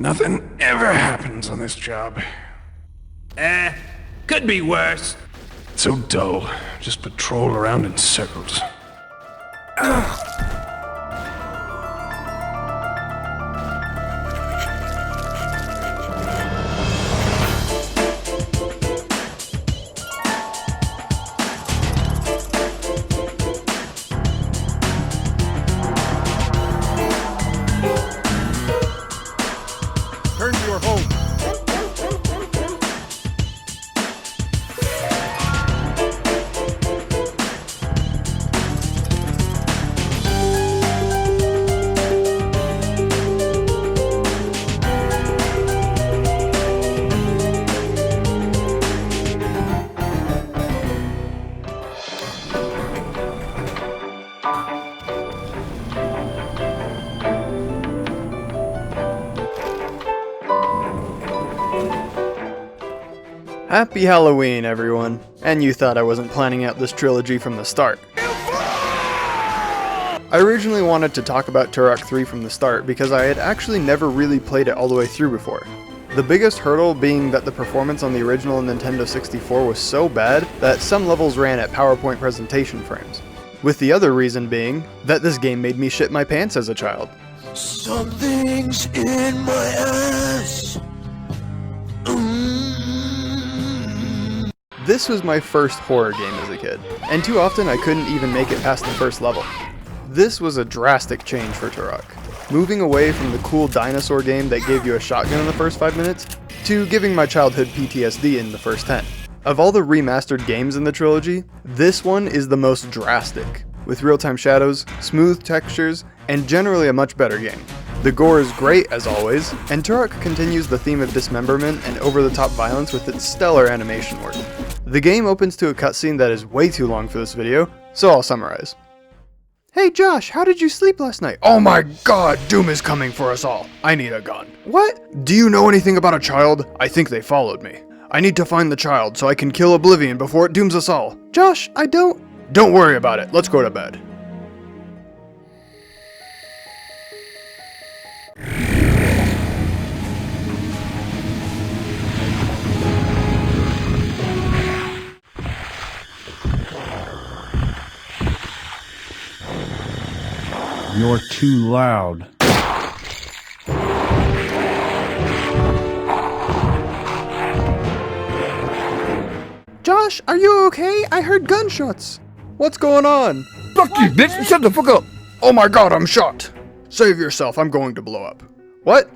Nothing ever happens on this job. Could be worse. So dull. Just patrol around in circles. Turn to your home. Happy Halloween, everyone. And you thought I wasn't planning out this trilogy from the start. I originally wanted to talk about Turok 3 from the start because I had actually never really played it all the way through before. The biggest hurdle being that the performance on the original Nintendo 64 was so bad that some levels ran at PowerPoint presentation frames. With the other reason being that this game made me shit my pants as a child. Something's in my ass. This was my first horror game as a kid, and too often I couldn't even make it past the first level. This was a drastic change for Turok, moving away from the cool dinosaur game that gave you a shotgun in the first 5 minutes, to giving my childhood PTSD in the first 10. Of all the remastered games in the trilogy, this one is the most drastic, with real-time shadows, smooth textures, and generally a much better game. The gore is great as always, and Turok continues the theme of dismemberment and over-the-top violence with its stellar animation work. The game opens to a cutscene that is way too long for this video, so I'll summarize. Hey Josh, how did you sleep last night? Oh my god, Doom is coming for us all. I need a gun. What? Do you know anything about a child? I think they followed me. I need to find the child so I can kill Oblivion before it dooms us all. Josh, I don't... Don't worry about it, let's go to bed. You're too loud. Josh, are you okay? I heard gunshots. What's going on? Fuck you, bitch! Shut the fuck up! Oh my god, I'm shot. Save yourself, I'm going to blow up. What?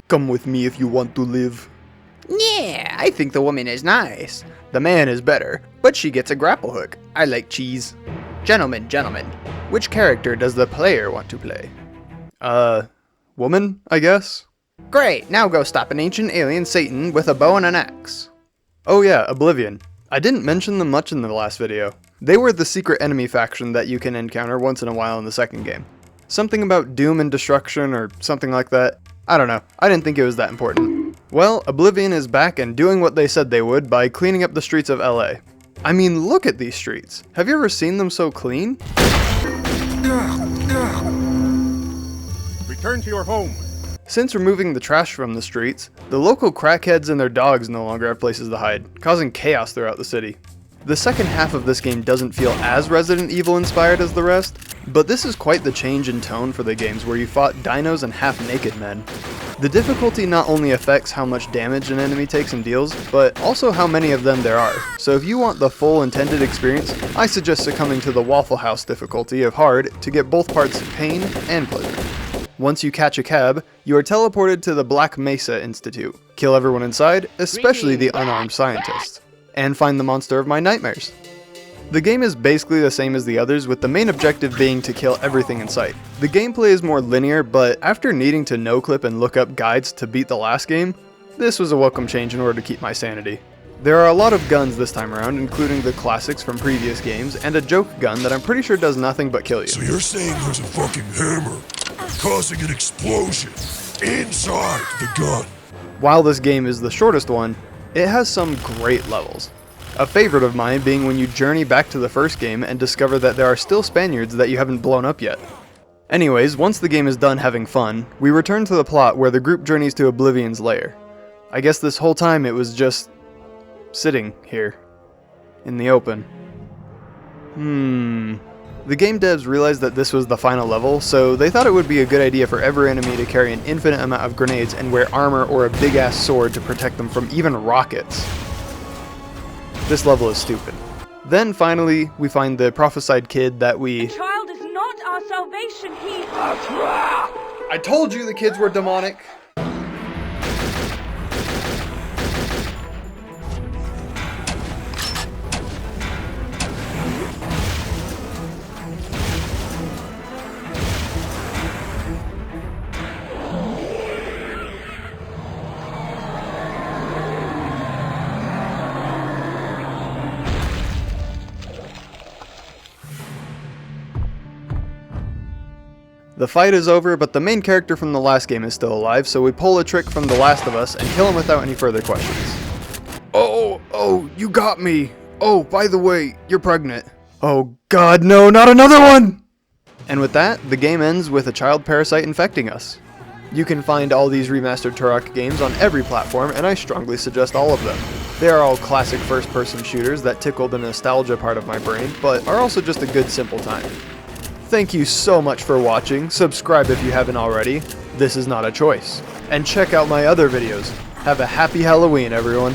Come with me if you want to live. Yeah, I think the woman is nice. The man is better, but she gets a grapple hook. I like cheese. Gentlemen, which character does the player want to play? Woman, I guess? Great, now go stop an ancient alien Satan with a bow and an axe. Oh yeah, Oblivion. I didn't mention them much in the last video. They were the secret enemy faction that you can encounter once in a while in the second game. Something about doom and destruction or something like that. I don't know, I didn't think it was that important. Well, Oblivion is back and doing what they said they would by cleaning up the streets of LA. I mean, look at these streets. Have you ever seen them so clean? Return to your home. Since removing the trash from the streets, the local crackheads and their dogs no longer have places to hide, causing chaos throughout the city. The second half of this game doesn't feel as Resident Evil inspired as the rest, but this is quite the change in tone for the games where you fought dinos and half-naked men. The difficulty not only affects how much damage an enemy takes and deals, but also how many of them there are. So if you want the full intended experience, I suggest succumbing to the Waffle House difficulty of hard to get both parts of pain and pleasure. Once you catch a cab, you are teleported to the Black Mesa Institute. Kill everyone inside, especially the unarmed scientists, and find the monster of my nightmares. The game is basically the same as the others, with the main objective being to kill everything in sight. The gameplay is more linear, but after needing to no-clip and look up guides to beat the last game, this was a welcome change in order to keep my sanity. There are a lot of guns this time around, including the classics from previous games, and a joke gun that I'm pretty sure does nothing but kill you. So you're saying there's a fucking hammer causing an explosion inside the gun? While this game is the shortest one, it has some great levels. A favorite of mine being when you journey back to the first game and discover that there are still Spaniards that you haven't blown up yet. Anyways, once the game is done having fun, we return to the plot where the group journeys to Oblivion's lair. I guess this whole time it was just sitting here in the open. The game devs realized that this was the final level, so they thought it would be a good idea for every enemy to carry an infinite amount of grenades and wear armor or a big ass sword to protect them from even rockets. This level is stupid. Then finally, we find the prophesied kid that we... Child is not our salvation, he... I told you the kids were demonic! The fight is over, but the main character from the last game is still alive, so we pull a trick from The Last of Us and kill him without any further questions. Oh, you got me! Oh, by the way, you're pregnant. Oh god, no, not another one! And with that, the game ends with a child parasite infecting us. You can find all these remastered Turok games on every platform, and I strongly suggest all of them. They are all classic first-person shooters that tickle the nostalgia part of my brain, but are also just a good simple time. Thank you so much for watching, subscribe if you haven't already, this is not a choice, and check out my other videos. Have a happy Halloween, everyone.